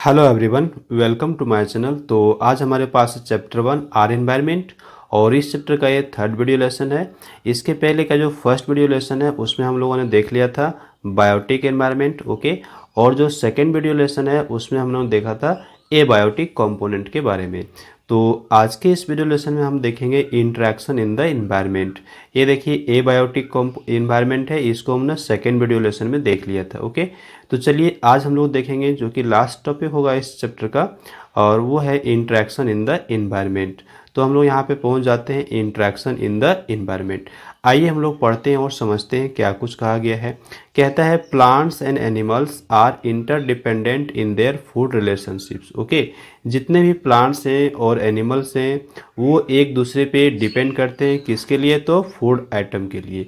Hello everyone, welcome to my channel. तो आज हमारे पास है चैप्टर 1 आर एनवायरनमेंट और इस चैप्टर का ये थर्ड वीडियो लेसन है। इसके पहले का जो फर्स्ट वीडियो लेसन है उसमें हम लोगों ने देख लिया था बायोटिक एनवायरनमेंट, ओके। और जो सेकंड वीडियो लेसन है उसमें हम लोगों ने देखा था एबायोटिक कंपोनेंट के बारे में। तो आज के इस वीडियो लेसन में हम देखेंगे इंटरेक्शन इन द इन्वायरमेंट। ये देखिए एबायोटिक इन्वायरमेंट है, इसको हमने सेकेंड वीडियो लेसन में देख लिया था, ओके। तो चलिए आज हम लोग देखेंगे जो कि लास्ट टॉपिक होगा इस चैप्टर का, और वो है इंटरेक्शन इन द इन्वायरमेंट। तो हम लोग यहाँ पे पहुँच जाते हैं इंटरेक्शन इन द इन्वायरमेंट। आइए हम लोग पढ़ते हैं और समझते हैं क्या कुछ कहा गया है। कहता है plants and animals are interdependent in their food relationships, okay. जितने भी प्लांट्स हैं और एनिमल्स हैं वो एक दूसरे पे डिपेंड करते हैं, किसके लिए? तो फूड आइटम के लिए,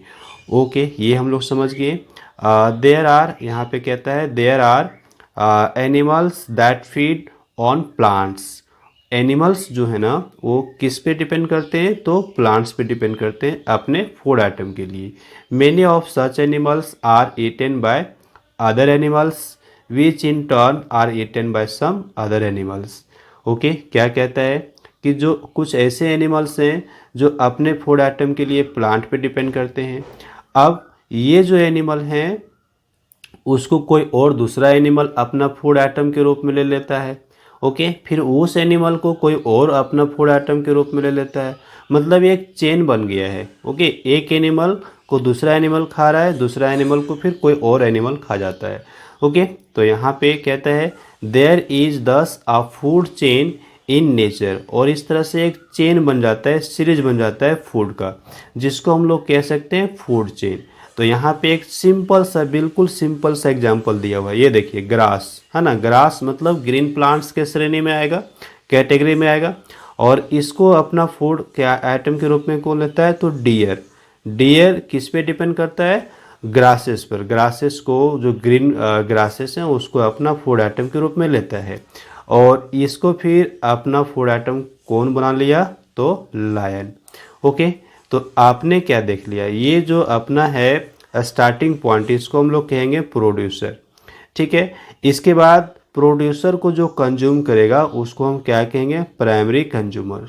ओके। ये हम लोग समझ गए। देयर आर, यहाँ पे कहता है there are animals that feed on plants. Animals जो है ना वो किस पे डिपेंड करते हैं? तो प्लांट्स पे डिपेंड करते हैं अपने फूड आइटम के लिए। Many of such animals are eaten by other animals which in turn are eaten by some other animals, okay. क्या कहता है कि जो कुछ ऐसे एनिमल्स हैं जो अपने फूड आइटम के लिए प्लांट पे डिपेंड करते हैं। अब ये जो एनिमल हैं उसको कोई और दूसरा एनिमल अपना फूड आइटम के रूप में ले लेता है, ओके। फिर उस एनिमल को कोई और अपना फूड आइटम के रूप में ले लेता है। मतलब एक चेन बन गया है, ओके। एक एनिमल को दूसरा एनिमल खा रहा है, दूसरा एनिमल को फिर कोई और एनिमल खा जाता है, ओके। तो यहाँ पे कहता है देयर इज दस अ फूड चेन इन नेचर, और इस तरह से एक चेन बन जाता है, सीरीज बन जाता है फूड का, जिसको हम लोग कह सकते हैं फूड चेन। तो यहाँ पे एक सिंपल सा, बिल्कुल सिंपल सा एग्जांपल दिया हुआ है। ये देखिए ग्रास है ना, ग्रास मतलब ग्रीन प्लांट्स के श्रेणी में आएगा, कैटेगरी में आएगा। और इसको अपना फूड क्या आइटम के रूप में कौन लेता है? तो डियर। डियर किस पे डिपेंड करता है? ग्रासेस पर। ग्रासेस को, जो ग्रीन ग्रासेस हैं उसको अपना फूड आइटम के रूप में लेता है। और इसको फिर अपना फूड आइटम कौन बना लिया? तो लायन, ओके। तो आपने क्या देख लिया? ये जो अपना है स्टार्टिंग पॉइंट, इसको हम लोग कहेंगे प्रोड्यूसर, ठीक है। इसके बाद प्रोड्यूसर को जो कंज्यूम करेगा उसको हम क्या कहेंगे? Primary consumer,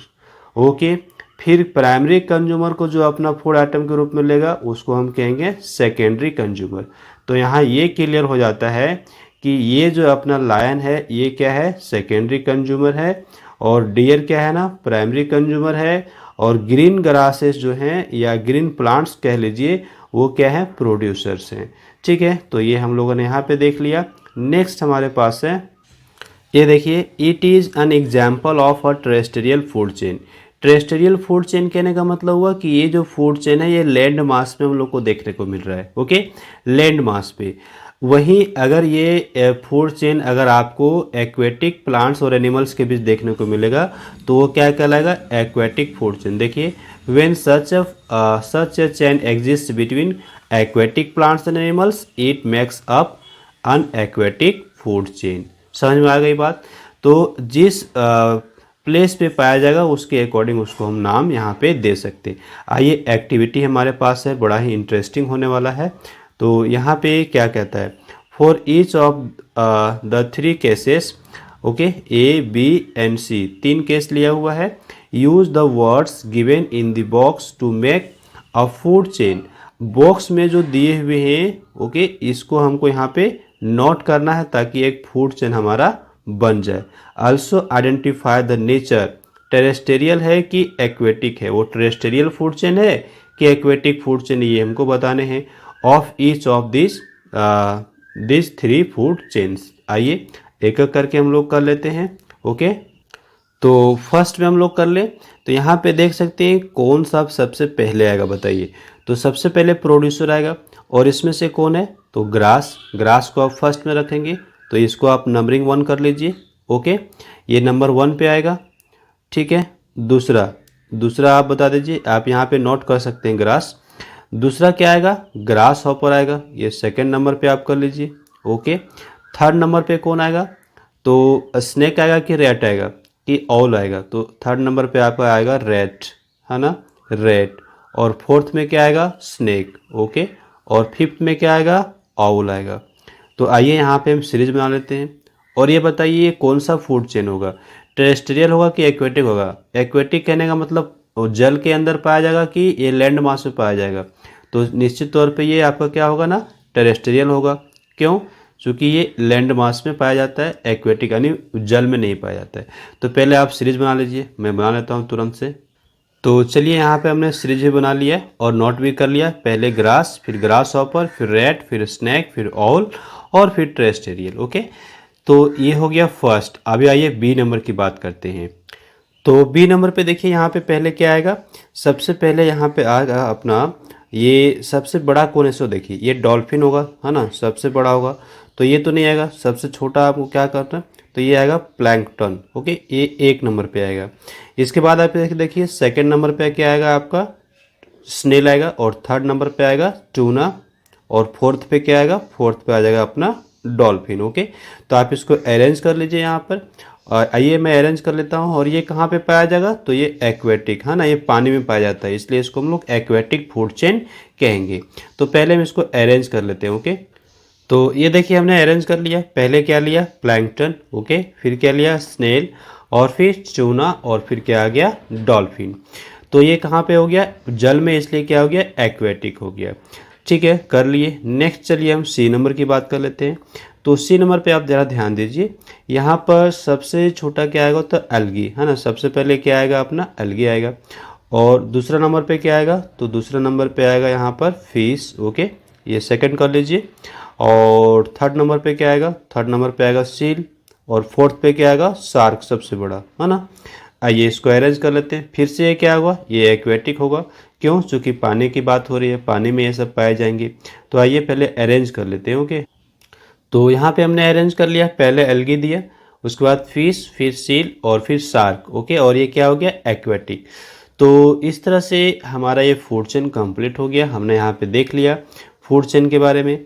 okay. फिर प्राइमरी कंज्यूमर को जो अपना फूड आइटम के रूप में लेगा उसको हम कहेंगे सेकेंडरी कंज्यूमर। तो यहाँ ये क्लियर हो जाता है कि ये जो अपना लायन है ये क्या है? सेकेंडरी कंज्यूमर है। और डियर क्या है ना? प्राइमरी कंज्यूमर है। और ग्रीन ग्रासेस जो हैं या ग्रीन प्लांट्स कह लीजिए वो क्या है? प्रोड्यूसर्स हैं, ठीक है। तो ये हम लोगों ने यहाँ पे देख लिया। नेक्स्ट हमारे पास है, ये देखिए it is an example of a terrestrial food chain. Terrestrial food chain कहने का मतलब हुआ कि ये जो फूड चेन है ये लैंड मास में हम लोग को देखने को मिल रहा है, ओके, लैंड मास पे। वहीं अगर ये फूड चेन अगर आपको एक्वेटिक प्लांट्स और एनिमल्स के बीच देखने को मिलेगा तो वो क्या कहलाएगा? Aquatic food chain. देखिए when such a chain exist between aquatic plants and animals it makes up an aquatic food chain. समझ में आ गई बात? तो जिस प्लेस पे पाया जाएगा उसके अकॉर्डिंग उसको हम नाम यहाँ पे दे सकते हैं। आइए एक्टिविटी हमारे पास है, बड़ा ही इंटरेस्टिंग होने वाला है। तो यहाँ पे क्या कहता है? For each of the three cases, okay, A B and C, तीन केस लिया हुआ है। Use the words given in the box to make a food chain. Box में जो दिए हुए हैं, ओके, इसको हमको यहाँ पे नोट करना है ताकि एक फूड चेन हमारा बन जाए। Also identify the nature, terrestrial है कि एक्वेटिक है, वो टेरेस्टेरियल फूड चेन है कि एक्वेटिक फूड चेन, ये हमको बताने हैं। Of each of this three food chains. आइए एक एक करके हम लोग कर लेते हैं, ओके। तो फर्स्ट में हम लोग कर लें तो यहाँ पे देख सकते हैं कौन सा सबसे पहले आएगा, बताइए। तो सबसे पहले प्रोड्यूसर आएगा, और इसमें से कौन है? तो ग्रास। ग्रास को आप फर्स्ट में रखेंगे तो इसको आप नंबरिंग 1 कर लीजिए, ओके। ये नंबर 1 पे आएगा, ठीक है। दूसरा दूसरा आप बता दीजिए, आप यहाँ पे नोट कर सकते हैं ग्रास। दूसरा क्या आएगा? ग्रास हॉपर आएगा, ये सेकंड नंबर पे आप कर लीजिए, ओके। थर्ड नंबर पे कौन आएगा? तो स्नेक आएगा कि रैट आएगा कि ऑल आएगा? तो थर्ड नंबर पे आपका आएगा रैट, है ना, रैट। और फोर्थ में क्या आएगा? Snake, okay. और फिफ्थ में क्या आएगा? ऑल आएगा। तो आइए यहाँ पे हम सीरीज बना लेते हैं। और ये बताइए कौन सा फूड चेन होगा, टेरेस्ट्रियल होगा कि एक्वेटिक होगा। एक्वेटिक कहने का मतलब वो जल के अंदर पाया जाएगा कि ये लैंड मास में पाया जाएगा। तो निश्चित तौर पे ये आपका क्या होगा ना, टेरेस्ट्रियल होगा। क्यों? क्योंकि ये लैंड मास में पाया जाता है, एक्वेटिक यानी जल में नहीं पाया जाता है। तो पहले आप सीरीज बना लीजिए, मैं बना लेता हूँ तुरंत से। तो चलिए यहाँ पे हमने सीरीज भी बना लिया है और नोट भी कर लिया। पहले ग्रास, फिर ग्रास हॉपर, फिर रैट, फिर स्नैक, फिर ऑल और फिर टेरेस्ट्रियल। ओके, तो ये हो गया फर्स्ट। अभी आइए बी नंबर की बात करते हैं। तो बी नंबर पे देखिए यहाँ पे पहले क्या आएगा, सबसे पहले यहाँ पे आएगा अपना ये सबसे बड़ा कौन है, सो देखिए ये डॉल्फिन होगा, है ना, सबसे बड़ा होगा। तो ये तो नहीं आएगा, सबसे छोटा आपको क्या करना है, तो ये आएगा प्लैंकटन। ओके, ये एक नंबर पे आएगा। इसके बाद आप देखिए सेकंड नंबर पे क्या आएगा आपका, स्नेल आएगा। और थर्ड नंबर पे आएगा टूना। और फोर्थ पे क्या आएगा, फोर्थ पे आ जाएगा अपना डॉल्फिन। ओके, तो आप इसको अरेंज कर लीजिए यहाँ पर। और आइए मैं अरेंज कर लेता हूँ। और ये कहाँ पे पाया जाएगा, तो ये एक्वेटिक है ना, ये पानी में पाया जाता है, इसलिए इसको हम लोग एक्वेटिक फूड चेन कहेंगे। तो पहले हम इसको अरेंज कर लेते हैं। ओके, तो ये देखिए हमने अरेंज कर लिया। पहले क्या लिया, प्लैंकटन। ओके, फिर क्या लिया, स्नेल, और फिर चूना, और फिर क्या आ गया, डॉल्फिन। तो ये कहाँ पे हो गया, जल में, इसलिए क्या हो गया, एक्वेटिक हो गया। ठीक है, कर लिए। नेक्स्ट चलिए हम सी नंबर की बात कर लेते हैं। तो सी नंबर पे आप ज़रा ध्यान दीजिए, यहाँ पर सबसे छोटा क्या आएगा, तो एल्गी, है ना। सबसे पहले क्या आएगा अपना, एल्गी आएगा। और दूसरा नंबर पे क्या आएगा, तो दूसरा नंबर पे आएगा यहाँ पर फिश। ओके, ये सेकंड कर लीजिए। और थर्ड नंबर पे क्या आएगा, थर्ड नंबर पे आएगा सील। और फोर्थ पे क्या आएगा, शार्क, सबसे बड़ा, है ना। आइए इसको अरेंज कर लेते हैं। फिर से ये क्या होगा, ये एक्वेटिक होगा। क्यों? क्योंकि पानी की बात हो रही है, पानी में ये सब पाए जाएंगे। तो आइए पहले अरेंज कर लेते हैं। ओके, तो यहाँ पे हमने अरेंज कर लिया। पहले एल्गी दिया, उसके बाद फिश, फिर सील, और फिर शार्क। ओके, और ये क्या हो गया, एक्वेटिक। तो इस तरह से हमारा ये फूड चेन कंप्लीट हो गया। हमने यहाँ पे देख लिया फूड चेन के बारे में,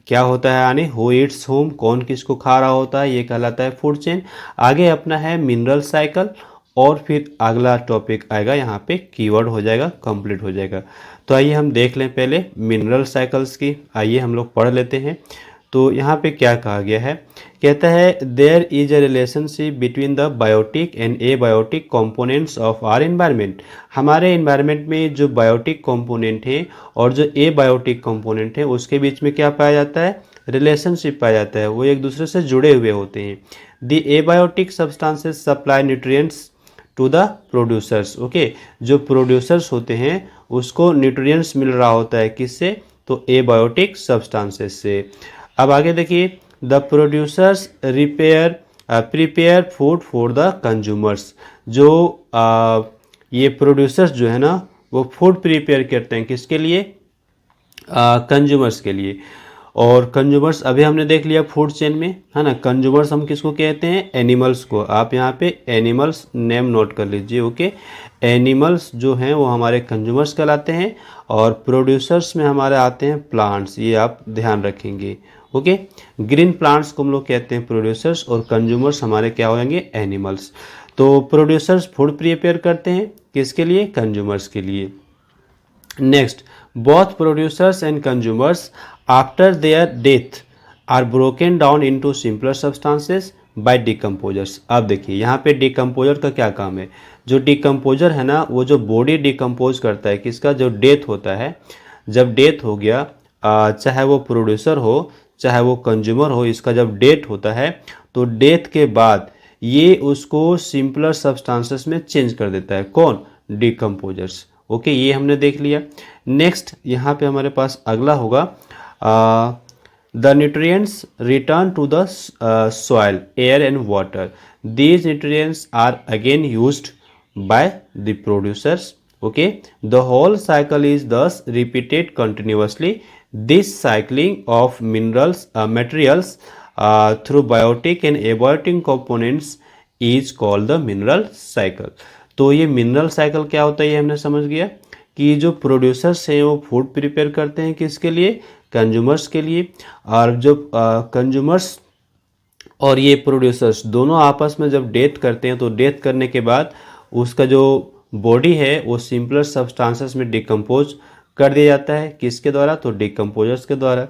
क्या होता है, यानी हु ईट्स होम, कौन किसको खा रहा होता है, ये कहलाता है फूड चेन। आगे अपना है मिनरल साइकिल, और फिर अगला टॉपिक आएगा यहाँ पे कीवर्ड हो जाएगा, कंप्लीट हो जाएगा। तो आइए हम देख लें पहले मिनरल साइकिल्स की, आइए हम लोग पढ़ लेते हैं। तो यहाँ पे क्या कहा गया है, कहता है there is a relationship between the biotic and abiotic components of our environment. हमारे एनवायरनमेंट में जो बायोटिक कंपोनेंट है और जो एबायोटिक कंपोनेंट है उसके बीच में क्या पाया जाता है, रिलेशनशिप पाया जाता है, वो एक दूसरे से जुड़े हुए होते हैं। The abiotic substances supply nutrients to the producers. Okay, जो प्रोड्यूसर्स होते हैं उसको न्यूट्रिएंट्स मिल रहा होता है, किससे, तो एबायोटिक सब्सटेंसेस से। अब आगे देखिए, the producers prepare food for the consumers. जो ये प्रोड्यूसर्स जो है ना, वो फूड प्रिपेयर करते हैं, किसके लिए, कंज्यूमर्स के लिए। और कंज्यूमर्स अभी हमने देख लिया फूड चेन में, है ना। कंज्यूमर्स हम किसको कहते हैं, एनिमल्स को। आप यहाँ पे एनिमल्स नेम नोट कर लीजिए। ओके, एनिमल्स जो हैं वो हमारे कंज्यूमर्स कहलाते हैं, और प्रोड्यूसर्स में हमारे आते हैं प्लांट्स, ये आप ध्यान रखेंगे। ओके, ग्रीन प्लांट्स को हम लोग कहते हैं प्रोड्यूसर्स, और कंज्यूमर्स हमारे क्या हो जाएंगे, एनिमल्स। तो प्रोड्यूसर्स फूड प्रिपेयर करते हैं, किसके लिए, कंज्यूमर्स के लिए। Next, both producers and consumers after their death are broken down into simpler substances by decomposers। अब देखिए यहाँ पे डिकम्पोजर का क्या काम है, जो डिकम्पोजर है ना, वो जो बॉडी डिकम्पोज करता है, किसका, जो डेथ होता है। जब डेथ हो गया, चाहे वो प्रोड्यूसर हो चाहे वो कंज्यूमर हो, इसका जब डेथ होता है तो डेथ के बाद ये उसको सिंपलर सब्सटेंसेस में चेंज कर देता है। कौन, डिकम्पोजर्स। ओके, ये हमने देख लिया। नेक्स्ट यहाँ पे हमारे पास अगला होगा, the nutrients return to the soil, air and water. These nutrients are again used by the producers. Okay, the whole cycle is thus repeated continuously. This cycling of minerals materials through biotic and abiotic components is called the mineral cycle. तो ये mineral cycle क्या होता है, ये हमने समझ गया कि जो प्रोड्यूसर्स हैं वो फूड प्रिपेयर करते हैं, किसके लिए, कंज्यूमर्स के लिए। और जो कंज्यूमर्स और ये प्रोड्यूसर्स दोनों आपस में जब डेथ करते हैं, तो डेथ करने के बाद उसका जो बॉडी है वो सिंपलर सब्सटेंसेस में डिकम्पोज कर दिया जाता है, किसके द्वारा, तो डिकम्पोजर्स के द्वारा।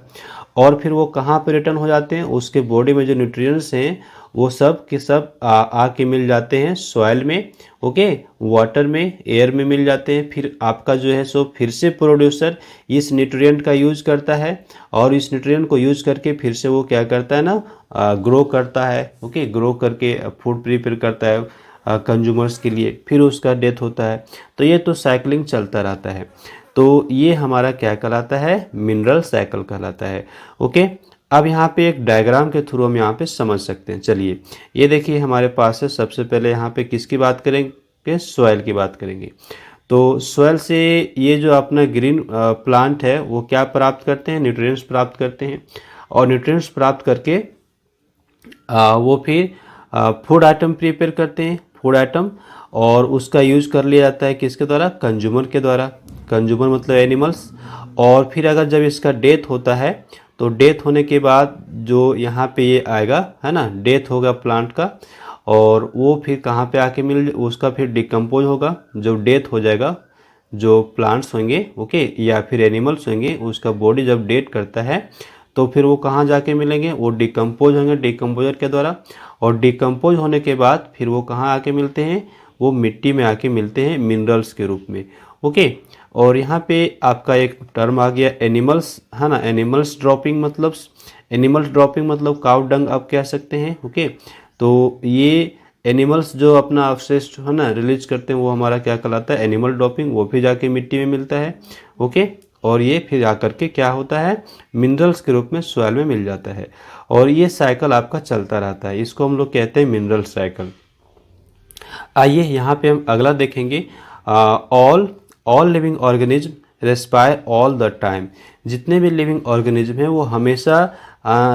और फिर वो कहाँ पे रिटर्न हो जाते हैं, उसके बॉडी में जो न्यूट्रिएंट्स हैं वो सब के सब आके मिल जाते हैं सॉइल में, ओके, वाटर में, एयर में मिल जाते हैं। फिर आपका जो है सो फिर से प्रोड्यूसर इस न्यूट्रिएंट का यूज करता है और इस न्यूट्रिएंट को यूज करके फिर से वो क्या करता है ना, ग्रो करता है, ओके, ग्रो करके फूड प्रिपेयर करता है कंज्यूमर्स के लिए, फिर उसका डेथ होता है। तो ये तो साइकिलिंग चलता रहता है। तो ये हमारा क्या कहलाता है, मिनरल साइकिल कहलाता है, ओके। अब यहाँ पे एक डायग्राम के थ्रू हम यहाँ पे समझ सकते हैं। चलिए ये देखिए हमारे पास है, सबसे पहले यहाँ पे किसकी बात करेंगे, सॉइल की बात करेंगे। तो सॉइल से ये जो अपना ग्रीन प्लांट है वो क्या प्राप्त करते हैं, न्यूट्रिएंट्स प्राप्त करते हैं, और न्यूट्रिएंट्स प्राप्त करके वो फिर फूड आइटम प्रिपेयर करते हैं, फूड आइटम, और उसका यूज कर लिया जाता है किसके द्वारा, कंज्यूमर के द्वारा, कंज्यूमर मतलब एनिमल्स। और फिर अगर जब इसका डेथ होता है तो डेथ होने के बाद जो यहाँ पे ये आएगा है ना, डेथ होगा प्लांट का, और वो फिर कहाँ पे आके मिल, उसका फिर डिकम्पोज होगा। जब डेथ हो जाएगा जो प्लांट्स होंगे, ओके, या फिर एनिमल्स होंगे, उसका बॉडी जब डेथ करता है तो फिर वो कहाँ जाके मिलेंगे, वो डिकम्पोज होंगे डिकम्पोजर के द्वारा। और डिकम्पोज होने के बाद फिर वो कहाँ आके मिलते हैं, वो मिट्टी में आके मिलते हैं मिनरल्स के रूप में, ओके। और यहाँ पे आपका एक टर्म आ गया एनिमल्स, है ना, एनिमल्स ड्रॉपिंग मतलब, एनिमल्स ड्रॉपिंग मतलब काउ डंग आप कह सकते हैं, ओके। तो ये एनिमल्स जो अपना अवशिष्ट है ना रिलीज करते हैं वो हमारा क्या कहलाता है, एनिमल ड्रॉपिंग, वो भी जाके मिट्टी में मिलता है, ओके। और ये फिर आकर के क्या होता है, मिनरल्स के रूप में सॉइल में मिल जाता है। और ये साइकिल आपका चलता रहता है, इसको हम लोग कहते हैं मिनरल साइकिल। आइए यहाँ पे हम अगला देखेंगे, all living organism respire all the time. जितने भी लिविंग ऑर्गेनिज्म हैं वो हमेशा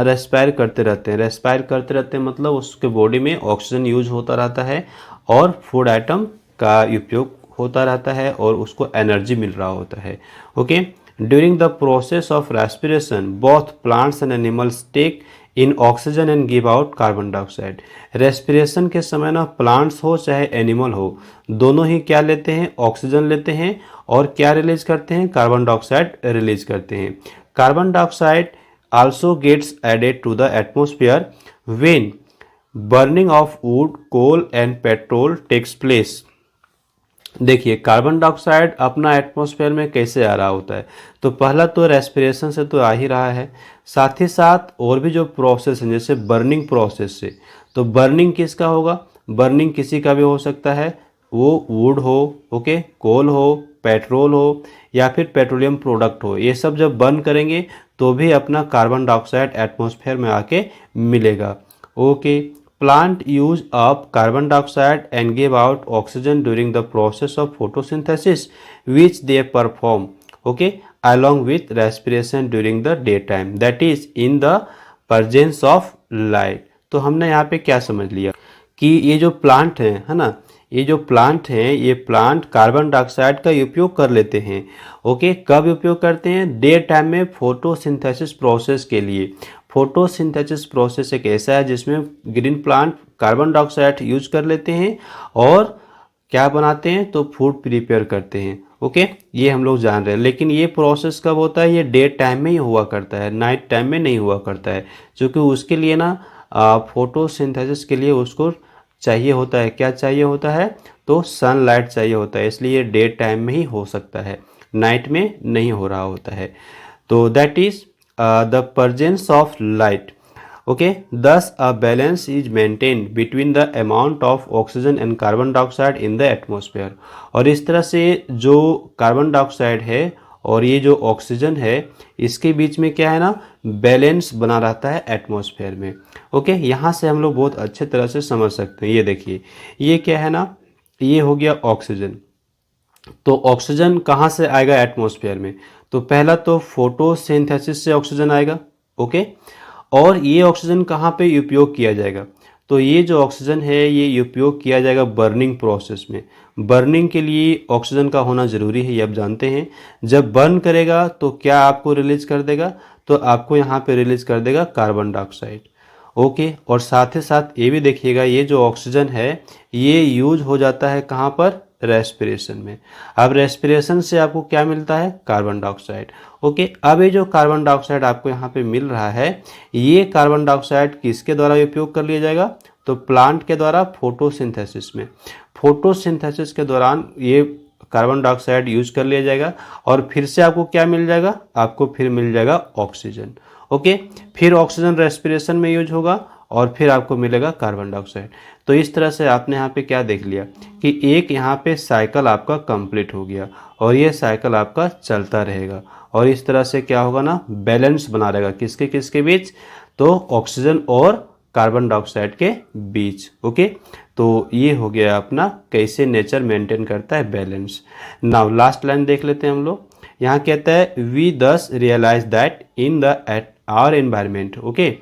रेस्पायर करते रहते हैं, रेस्पायर करते रहते हैं मतलब उसके बॉडी में ऑक्सीजन यूज होता रहता है और फूड आइटम का उपयोग होता रहता है और उसको एनर्जी मिल रहा होता है, okay. During the process of respiration both plants and animals take in oxygen and give out carbon dioxide. Respiration के समय ना प्लांट्स हो चाहे एनिमल हो, दोनों ही क्या लेते हैं, ऑक्सीजन लेते हैं और क्या रिलीज करते हैं, कार्बन डाइऑक्साइड रिलीज करते हैं। Carbon dioxide also gets added to the atmosphere when burning of wood, coal and petrol takes place. देखिए कार्बन डाइऑक्साइड अपना एटमॉस्फेयर में कैसे आ रहा होता है, तो पहला तो रेस्पिरेशन से तो आ ही रहा है, साथ ही साथ और भी जो प्रोसेस है जैसे बर्निंग प्रोसेस से। तो बर्निंग किसका होगा, बर्निंग किसी का भी हो सकता है, वो वुड हो, ओके, कोल हो, पेट्रोल हो या फिर पेट्रोलियम प्रोडक्ट हो, ये सब जब बर्न करेंगे तो भी अपना कार्बन डाइऑक्साइड एटमॉस्फेयर में आके मिलेगा, okay. Plant use up carbon dioxide and give out oxygen during the process of photosynthesis, which they perform, okay, along with respiration during the daytime, that is in the presence of light। तो हमने यहाँ पे क्या समझ लिया कि ये जो प्लांट है ना, ये जो प्लांट हैं ये प्लांट कार्बन डाइऑक्साइड का उपयोग कर लेते हैं, ओके। कब उपयोग करते हैं, डे टाइम में फोटोसिंथेसिस प्रोसेस के लिए। फोटोसिंथेसिस प्रोसेस एक ऐसा है जिसमें green plant carbon dioxide use कर लेते हैं और क्या बनाते हैं, तो फूड प्रिपेयर करते हैं, ओके। ये हम लोग जान रहे हैं, लेकिन ये प्रोसेस कब होता है, ये डे टाइम में ही हुआ करता है, नाइट टाइम में नहीं हुआ करता है, क्योंकि उसके लिए ना फोटोसिंथेसिस के लिए उसको चाहिए होता है, क्या चाहिए होता है, तो सनलाइट चाहिए होता है, इसलिए डे टाइम में ही हो सकता है, नाइट में नहीं हो रहा होता है। तो that is the presence of light, okay, thus a balance is maintained between the amount of oxygen and carbon dioxide in the atmosphere। और इस तरह से जो कार्बन डाइऑक्साइड है और ये जो ऑक्सीजन है इसके बीच में क्या है ना, बैलेंस बना रहता है एटमॉस्फेयर में, ओके। यहाँ से हम लोग बहुत अच्छे तरह से समझ सकते हैं। ये देखिए ये क्या है ना, ये हो गया ऑक्सीजन। तो ऑक्सीजन कहाँ से आएगा एटमॉस्फेयर में, तो पहला तो फोटोसिंथेसिस से ऑक्सीजन आएगा, ओके। और ये ऑक्सीजन कहाँ पे उपयोग किया जाएगा, तो ये जो ऑक्सीजन है ये उपयोग किया जाएगा बर्निंग प्रोसेस में। बर्निंग के लिए ऑक्सीजन का होना ज़रूरी है, ये आप जानते हैं। जब बर्न करेगा तो क्या आपको रिलीज कर देगा, तो आपको यहाँ पे रिलीज कर देगा कार्बन डाइऑक्साइड, ओके। और साथ ही साथ ये भी देखिएगा ये जो ऑक्सीजन है ये यूज हो जाता है कहाँ पर, रेस्पिरेशन में। अब रेस्पिरेशन से आपको क्या मिलता है? Carbon dioxide. ओके, अब ये जो कार्बन डाइऑक्साइड आपको यहाँ पे मिल रहा है, ये कार्बन डाइऑक्साइड किसके द्वारा उपयोग कर लिया जाएगा? तो प्लांट के द्वारा फोटोसिंथेसिस में। फोटोसिंथेसिस के दौरान ये कार्बन डाइऑक्साइड यूज कर लिया जाएगा और फिर से आपको क्या मिल जाएगा? आपको फिर मिल जाएगा ऑक्सीजन। ओके, फिर ऑक्सीजन रेस्पिरेशन में यूज होगा और फिर आपको मिलेगा कार्बन डाइऑक्साइड। तो इस तरह से आपने यहाँ पे क्या देख लिया कि एक यहाँ पे साइकिल आपका कंप्लीट हो गया और ये साइकिल आपका चलता रहेगा और इस तरह से क्या होगा ना, बैलेंस बना रहेगा किसके किसके बीच? तो ऑक्सीजन और कार्बन डाइऑक्साइड के बीच। ओके, तो ये हो गया अपना कैसे नेचर मेंटेन करता है बैलेंस। नाउ लास्ट लाइन देख लेते हैं हम लोग। यहाँ कहता है we thus realise that in the at our environment, okay,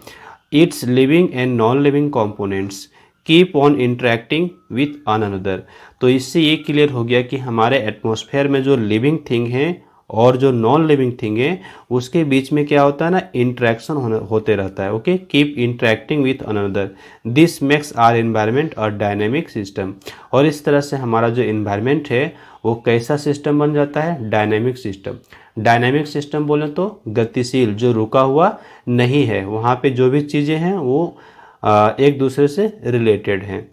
its living and non living components keep on interacting with an another. तो इससे ये क्लियर हो गया कि हमारे एटमॉस्फेयर में जो लिविंग थिंग है और जो नॉन लिविंग थिंग है उसके बीच में क्या होता है ना, इंटरेक्शन होते रहता है। Okay, keep interacting with another, this makes our environment a dynamic system. और इस तरह से हमारा जो एनवायरनमेंट है वो कैसा सिस्टम बन जाता है? Dynamic system. डायनेमिक सिस्टम बोले तो गतिशील, जो रुका हुआ नहीं है, वहाँ पे जो भी चीज़ें हैं वो एक दूसरे से रिलेटेड हैं।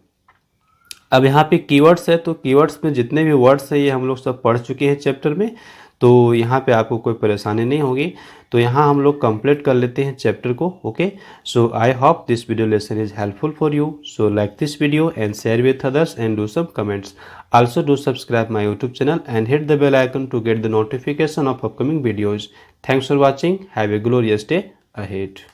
अब यहाँ पे कीवर्ड्स है, तो कीवर्ड्स में जितने भी वर्ड्स हैं ये हम लोग सब पढ़ चुके हैं चैप्टर में, तो यहाँ पे आपको कोई परेशानी नहीं होगी। तो यहाँ हम लोग कंप्लीट कर लेते हैं चैप्टर को। Okay, so I hope this video lesson is helpful for you. So like this video and share with others and do some comments. Also do subscribe my YouTube channel and hit the bell icon to get the notification of upcoming videos. Thanks for watching. Have a glorious day ahead.